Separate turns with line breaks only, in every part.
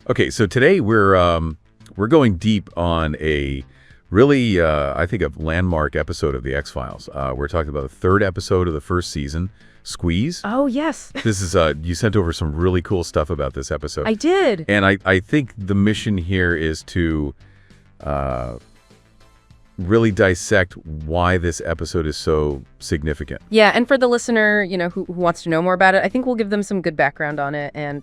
Okay, so today we're going deep on a really, I think, a landmark episode of The X-Files. We're talking about the third episode of the first season, Squeeze.
Oh, yes.
This is, you sent over some really cool stuff about this episode.
I did.
And I think the mission here is to really dissect why this episode is so significant.
Yeah, and for the listener, who wants to know more about it, I think we'll give them some good background on it and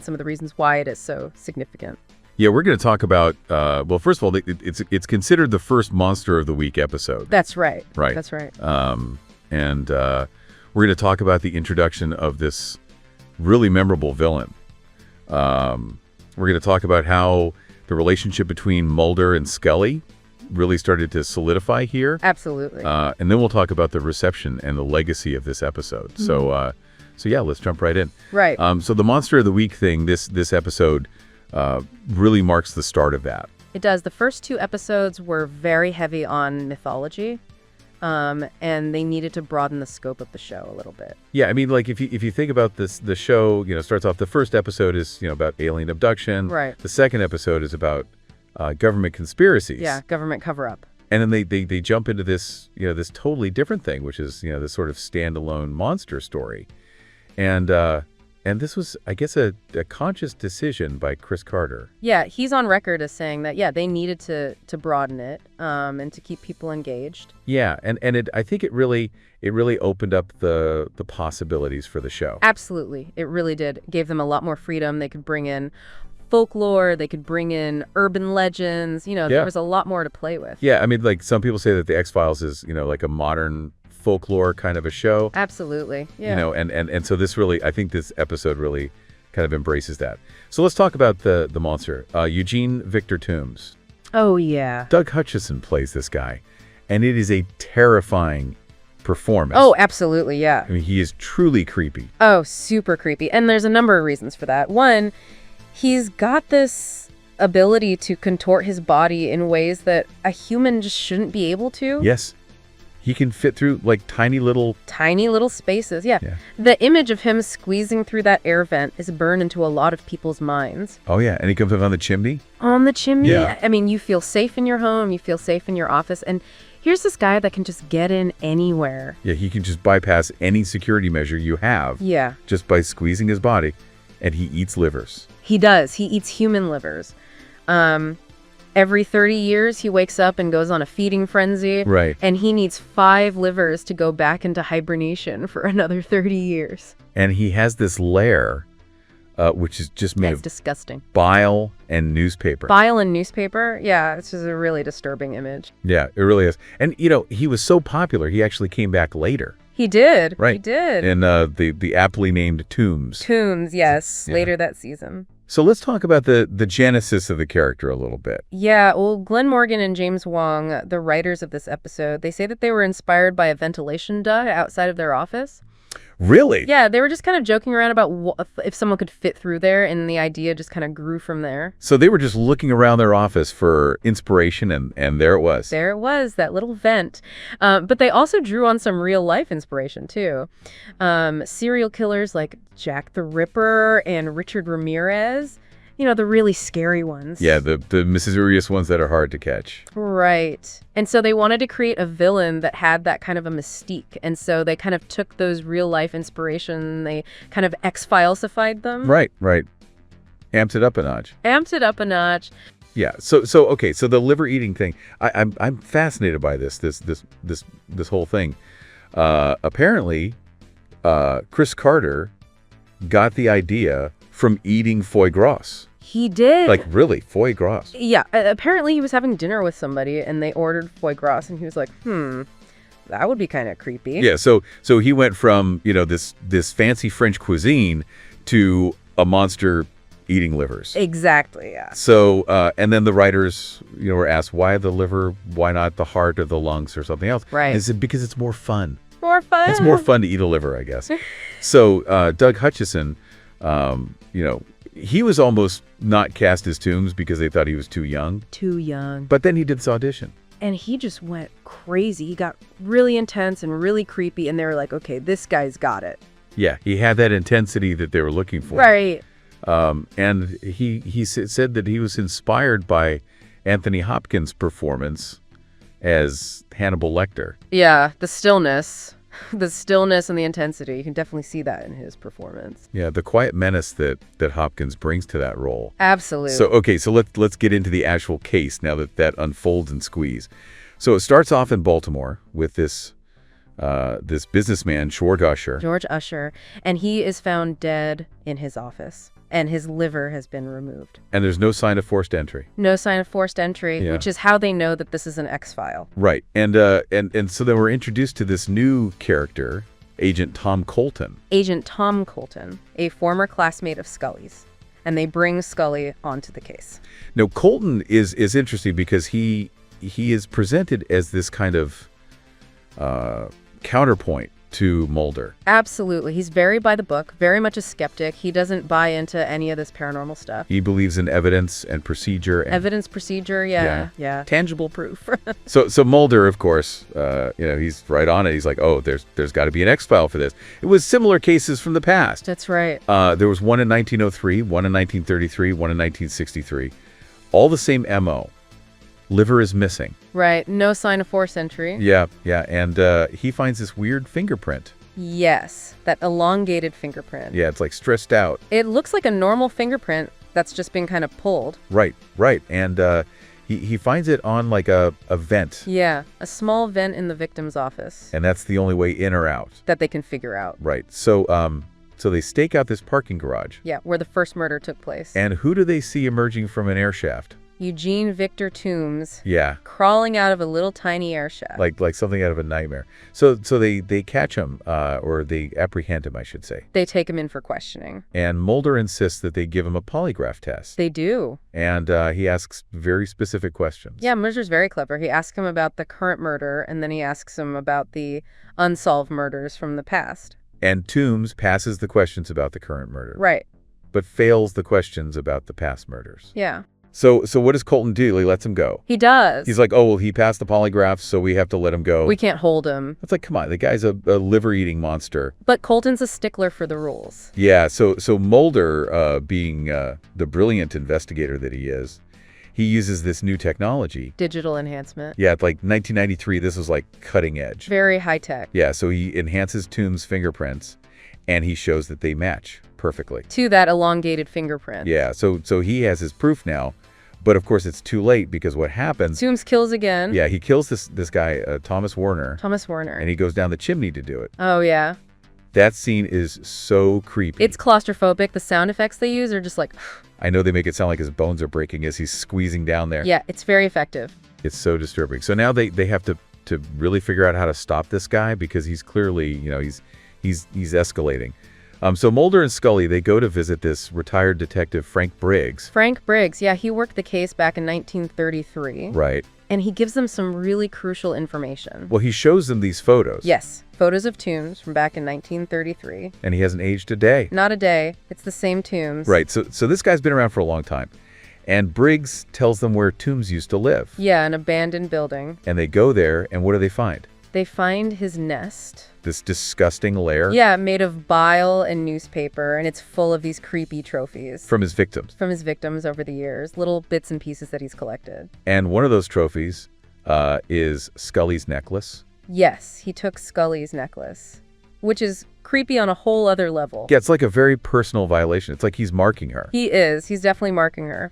some of the reasons why it is so significant.
Yeah, we're going to talk about, well, first of all, it's considered the first Monster of the Week episode.
That's right.
Right.
That's right.
And we're going to talk about the introduction of this really memorable villain. We're going to talk about how the relationship between Mulder and Scully really started to solidify here.
Absolutely.
And then we'll talk about the reception and the legacy of this episode. Mm-hmm. So yeah, let's jump right in.
Right.
So the Monster of the Week thing, this episode really marks the start of that.
It does. The first two episodes were very heavy on mythology, and they needed to broaden the scope of the show a little bit.
Yeah, I mean, like if you think about this, the show, starts off, the first episode is, about alien abduction.
Right.
The second episode is about government conspiracies.
Yeah, government cover-up.
And then they jump into this, this totally different thing, which is, this sort of standalone monster story. And this was, I guess, a conscious decision by Chris Carter.
Yeah, he's on record as saying that, they needed to broaden it and to keep people engaged.
Yeah, and I think it really opened up the possibilities for the show.
Absolutely. It really did. It gave them a lot more freedom. They could bring in folklore, they could bring in urban legends, there was a lot more to play with.
Yeah, I mean, like some people say that the X-Files is, like a modern folklore kind of a show.
Absolutely. Yeah.
And so this really, I think this episode really kind of embraces that. So let's talk about the monster. Eugene Victor Tooms.
Oh, yeah.
Doug Hutchison plays this guy, and it is a terrifying performance.
Oh, absolutely, yeah.
I mean, he is truly creepy.
Oh, super creepy. And there's a number of reasons for that. One, he's got this ability to contort his body in ways that a human just shouldn't be able to.
Yes. He can fit through like tiny little
spaces. Yeah. The image of him squeezing through that air vent is burned into a lot of people's minds.
Oh, yeah. And he comes up on the chimney?
On the chimney?
Yeah.
I mean, you feel safe in your home. You feel safe in your office. And here's this guy that can just get in anywhere.
Yeah, he can just bypass any security measure you have.
Yeah.
Just by squeezing his body. And he eats livers.
He does. He eats human livers. Every 30 years, he wakes up and goes on a feeding frenzy.
Right.
And he needs 5 livers to go back into hibernation for another 30 years.
And he has this lair, which is just made of
disgusting
bile and newspaper.
Bile and newspaper? Yeah, it's just a really disturbing image.
Yeah, it really is. And, he was so popular, he actually came back later.
He did.
Right.
He did.
In the aptly named Tooms.
Tooms, yes. Yeah. Later that season.
So let's talk about the genesis of the character a little bit.
Yeah, well, Glenn Morgan and James Wong, the writers of this episode, they say that they were inspired by a ventilation duct outside of their office.
Really?
Yeah, they were just kind of joking around about if someone could fit through there, and the idea just kind of grew from there.
So they were just looking around their office for inspiration, and there it was.
There it was, that little vent. But they also drew on some real-life inspiration, too. Serial killers like Jack the Ripper and Richard Ramirez. The really scary ones.
Yeah, the mysterious ones that are hard to catch.
Right. And so they wanted to create a villain that had that kind of a mystique. And so they kind of took those real-life inspiration, they kind of X-Filesified them.
Right. Amped it up a notch. Yeah. So okay. So the liver eating thing, I'm fascinated by this whole thing. Apparently, Chris Carter got the idea from eating foie gras.
He did.
Like, really, foie gras.
Yeah. Apparently, he was having dinner with somebody, and they ordered foie gras, and he was like, that would be kind of creepy.
Yeah, so he went from, this fancy French cuisine to a monster eating livers.
Exactly, yeah.
So, and then the writers, were asked, why the liver, why not the heart or the lungs or something else?
Right.
And it's because it's more fun.
More fun.
It's more fun to eat a liver, I guess. So, Doug Hutchison, he was almost not cast as Tooms because they thought he was too young.
Too young.
But then he did this audition.
And he just went crazy. He got really intense and really creepy. And they were like, okay, this guy's got it.
Yeah, he had that intensity that they were looking for.
Right.
And he said that he was inspired by Anthony Hopkins' performance as Hannibal Lecter.
Yeah, the stillness and the intensity. You can definitely see that in his performance.
Yeah, the quiet menace that Hopkins brings to that role.
Absolutely.
So let's get into the actual case now that unfolds and Squeeze. So it starts off in Baltimore with this businessman, George Usher,
and he is found dead in his office, and his liver has been removed.
And there's no sign of forced entry.
No sign of forced entry,
Yeah.
which is how they know that this is an X-file.
Right. And so then we're introduced to this new character, Agent Tom Colton.
Agent Tom Colton, a former classmate of Scully's, and they bring Scully onto the case.
Now, Colton is interesting because he is presented as this kind of counterpoint to Mulder.
Absolutely. He's very by the book, very much a skeptic. He doesn't buy into any of this paranormal stuff.
He believes in evidence and procedure.
Yeah. Tangible proof.
So Mulder, of course, he's right on it. He's like, oh, there's got to be an X-file for this. It was similar cases from the past.
That's right.
There was one in 1903, one in 1933, one in 1963. All the same MO. Liver is missing.
Right. No sign of forced entry.
Yeah. And he finds this weird fingerprint.
Yes. That elongated fingerprint.
Yeah, it's like stressed out.
It looks like a normal fingerprint that's just been kind of pulled.
Right. And he finds it on like a vent.
Yeah. A small vent in the victim's office.
And that's the only way in or out.
That they can figure out.
Right. So they stake out this parking garage.
Yeah, where the first murder took place.
And who do they see emerging from an air shaft?
Eugene Victor Tooms.
Yeah.
Crawling out of a little tiny air shaft.
Like something out of a nightmare. So they catch him, or they apprehend him, I should say.
They take him in for questioning.
And Mulder insists that they give him a polygraph test.
They do.
And he asks very specific questions.
Yeah, Mulder's very clever. He asks him about the current murder, and then he asks him about the unsolved murders from the past.
And Tooms passes the questions about the current murder.
Right.
But fails the questions about the past murders.
Yeah.
So what does Colton do? He lets him go.
He does.
He's like, oh, well, he passed the polygraph, so we have to let him go.
We can't hold him.
It's like, come on, the guy's a liver-eating monster.
But Colton's a stickler for the rules.
Yeah, so Mulder, being the brilliant investigator that he is, he uses this new technology.
Digital enhancement.
Yeah, it's like 1993, this was like cutting edge.
Very high tech.
Yeah, so he enhances Toombs' fingerprints, and he shows that they match perfectly.
To that elongated fingerprint.
Yeah, so he has his proof now. But of course, it's too late because what happens...
Toombs kills again.
Yeah, he kills this guy, Thomas Warner.
And
he goes down the chimney to do it.
Oh, yeah.
That scene is so creepy.
It's claustrophobic. The sound effects they use are just like...
I know they make it sound like his bones are breaking as he's squeezing down there.
Yeah, it's very effective.
It's so disturbing. So now they have to really figure out how to stop this guy because he's clearly, he's escalating. So Mulder and Scully, they go to visit this retired detective, Frank Briggs.
Yeah, he worked the case back in 1933.
Right.
And he gives them some really crucial information.
Well, he shows them these photos.
Yes, photos of Toombs from back in 1933.
And he hasn't aged a day.
Not a day. It's the same Toombs.
Right, so this guy's been around for a long time. And Briggs tells them where Toombs used to live.
Yeah, an abandoned building.
And they go there, and what do they find?
They find his nest.
This disgusting lair?
Yeah, made of bile and newspaper, and it's full of these creepy trophies.
From his victims.
From his victims over the years. Little bits and pieces that he's collected.
And one of those trophies is Scully's necklace.
Yes, he took Scully's necklace, which is creepy on a whole other level.
Yeah, it's like a very personal violation. It's like he's marking her.
He is. He's definitely marking her.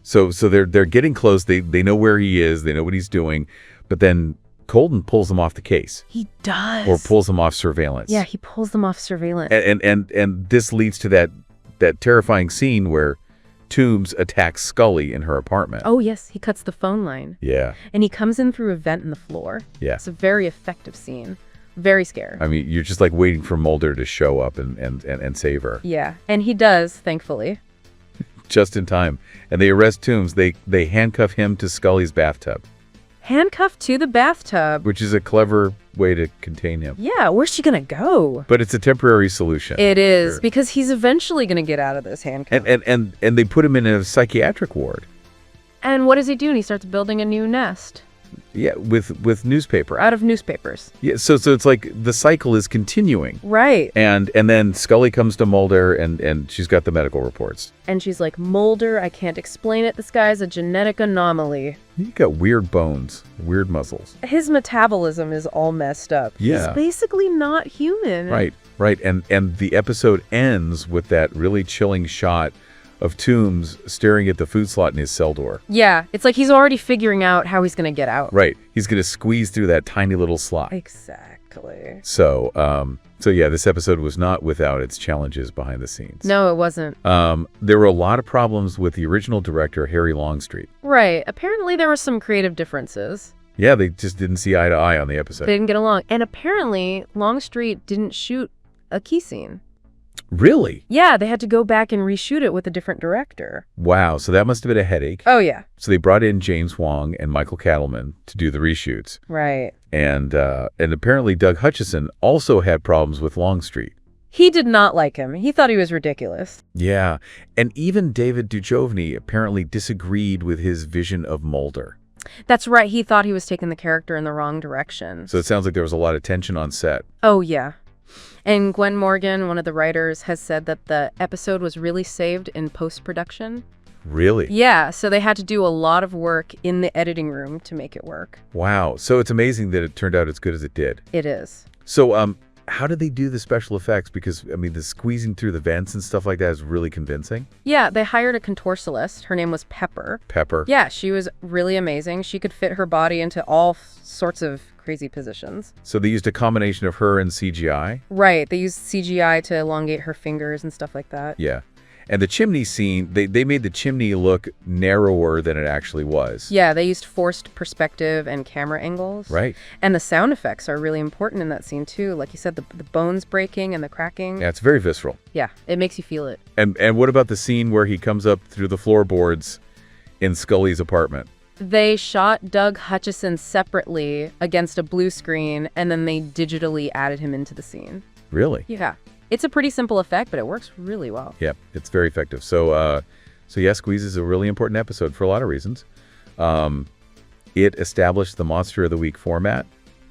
So they're getting close. They know where he is. They know what he's doing. But then Colton pulls them off the case.
He does.
Or pulls them off surveillance.
Yeah, he pulls them off surveillance.
And this leads to that terrifying scene where Toombs attacks Scully in her apartment.
Oh, yes. He cuts the phone line.
Yeah.
And he comes in through a vent in the floor.
Yeah.
It's a very effective scene. Very scared.
I mean, you're just like waiting for Mulder to show up and save her.
Yeah. And he does, thankfully.
Just in time. And they arrest Toombs. They handcuff him to Scully's bathtub.
Handcuffed to the bathtub.
Which is a clever way to contain him.
Yeah, where's she gonna go?
But it's a temporary solution.
It is, because he's eventually gonna get out of this handcuff.
And they put him in a psychiatric ward.
And what does he do? And he starts building a new nest.
Yeah, with newspaper.
Out of newspapers.
Yeah, so it's like the cycle is continuing.
Right.
And then Scully comes to Mulder, and she's got the medical reports.
And she's like, Mulder, I can't explain it. This guy's a genetic anomaly.
You got weird bones, weird muscles.
His metabolism is all messed up.
Yeah.
He's basically not human.
Right. And the episode ends with that really chilling shot of Tooms staring at the food slot in his cell door.
Yeah, it's like he's already figuring out how he's going to get out.
Right. He's going to squeeze through that tiny little slot.
Exactly.
So yeah, this episode was not without its challenges behind the scenes.
No, it wasn't.
There were a lot of problems with the original director, Harry Longstreet.
Right. Apparently there were some creative differences.
Yeah, they just didn't see eye to eye on the episode.
They didn't get along. And apparently Longstreet didn't shoot a key scene.
Really?
Yeah, they had to go back and reshoot it with a different director.
Wow, so that must have been a headache.
Oh, yeah.
So they brought in James Wong and Michael Cattleman to do the reshoots.
Right.
And apparently Doug Hutchison also had problems with Longstreet.
He did not like him. He thought he was ridiculous.
Yeah, and even David Duchovny apparently disagreed with his vision of Mulder.
That's right. He thought he was taking the character in the wrong direction.
So it sounds like there was a lot of tension on set.
Oh, yeah. And Gwen Morgan, one of the writers, has said that the episode was really saved in post-production.
Really?
Yeah, so they had to do a lot of work in the editing room to make it work.
Wow. So it's amazing that it turned out as good as it did.
It is.
So how did they do the special effects? Because, I mean, the squeezing through the vents and stuff like that is really convincing.
Yeah, they hired a contortionist. Her name was Pepper.
Pepper.
Yeah, she was really amazing. She could fit her body into all sorts of crazy positions.
So they used a combination of her and CGI?
Right. They used CGI to elongate her fingers and stuff like that.
Yeah. And the chimney scene, they made the chimney look narrower than it actually was.
Yeah, they used forced perspective and camera angles.
Right.
And the sound effects are really important in that scene, too. Like you said, the bones breaking and the cracking.
Yeah, it's very visceral.
Yeah, it makes you feel it.
And what about the scene where he comes up through the floorboards in Scully's apartment?
They shot Doug Hutchison separately against a blue screen, and then they digitally added him into the scene.
Really?
Yeah. It's a pretty simple effect, but it works really well.
Yeah, it's very effective. So yeah, Squeeze is a really important episode for a lot of reasons. It established the Monster of the Week format,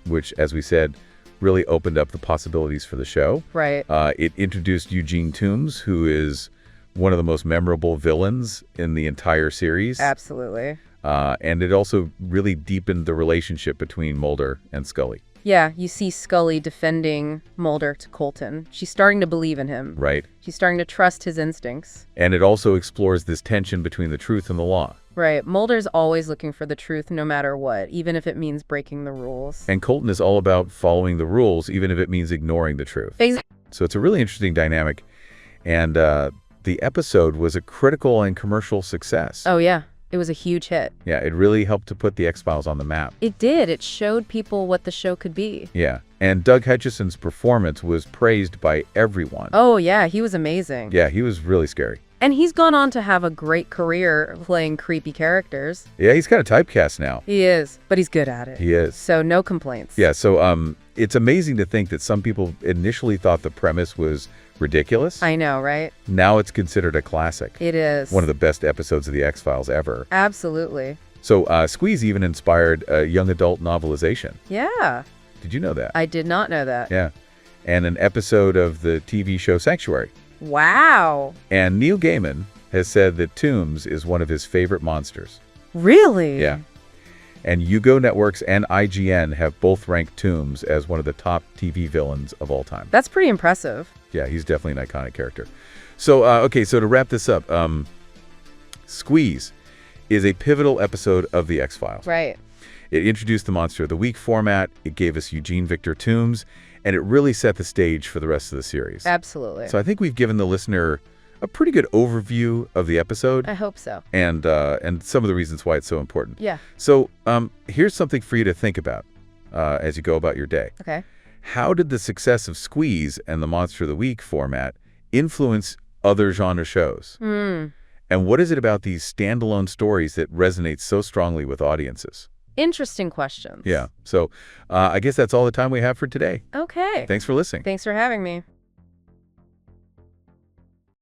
which, as we said, really opened up the possibilities for the show.
Right.
It introduced Eugene Tooms, who is one of the most memorable villains in the entire series.
Absolutely.
And it also really deepened the relationship between Mulder and Scully.
Yeah, you see Scully defending Mulder to Colton. She's starting to believe in him.
Right.
She's starting to trust his instincts.
And it also explores this tension between the truth and the law.
Right. Mulder's always looking for the truth no matter what, even if it means breaking the rules.
And Colton is all about following the rules, even if it means ignoring the truth.
Exactly.
So it's a really interesting dynamic. And the episode was a critical and commercial success.
Oh, yeah. It was a huge hit.
Yeah, it really helped to put the X-Files on the map.
It did. It showed people what the show could be.
Yeah, and Doug Hutchison's performance was praised by everyone.
Oh, yeah, he was amazing.
Yeah, he was really scary.
And he's gone on to have a great career playing creepy characters.
Yeah, he's kind of typecast now.
He is, but he's good at it.
He is.
So no complaints.
Yeah, so it's amazing to think that some people initially thought the premise was ridiculous.
I know, right?
Now it's considered a classic.
It is.
One of the best episodes of the X-Files ever.
Absolutely.
So Squeeze even inspired a young adult novelization.
Yeah.
Did you know that?
I did not know that.
Yeah. And an episode of the TV show Sanctuary.
Wow.
And Neil Gaiman has said that Tooms is one of his favorite monsters.
Really?
Yeah. And Yugo Networks and IGN have both ranked Tooms as one of the top TV villains of all time.
That's pretty impressive.
Yeah, he's definitely an iconic character. So, okay, so to wrap this up, Squeeze is a pivotal episode of The X-Files.
Right.
It introduced the Monster of the Week format, it gave us Eugene Victor Tooms, and it really set the stage for the rest of the series.
Absolutely.
So I think we've given the listener a pretty good overview of the episode.
I hope so.
And some of the reasons why it's so important.
Yeah.
So here's something for you to think about as you go about your day.
Okay.
How did the success of Squeeze and the Monster of the Week format influence other genre shows?
Mm.
And what is it about these standalone stories that resonates so strongly with audiences?
Interesting questions.
Yeah. So I guess that's all the time we have for today.
Okay.
Thanks for listening.
Thanks for having me.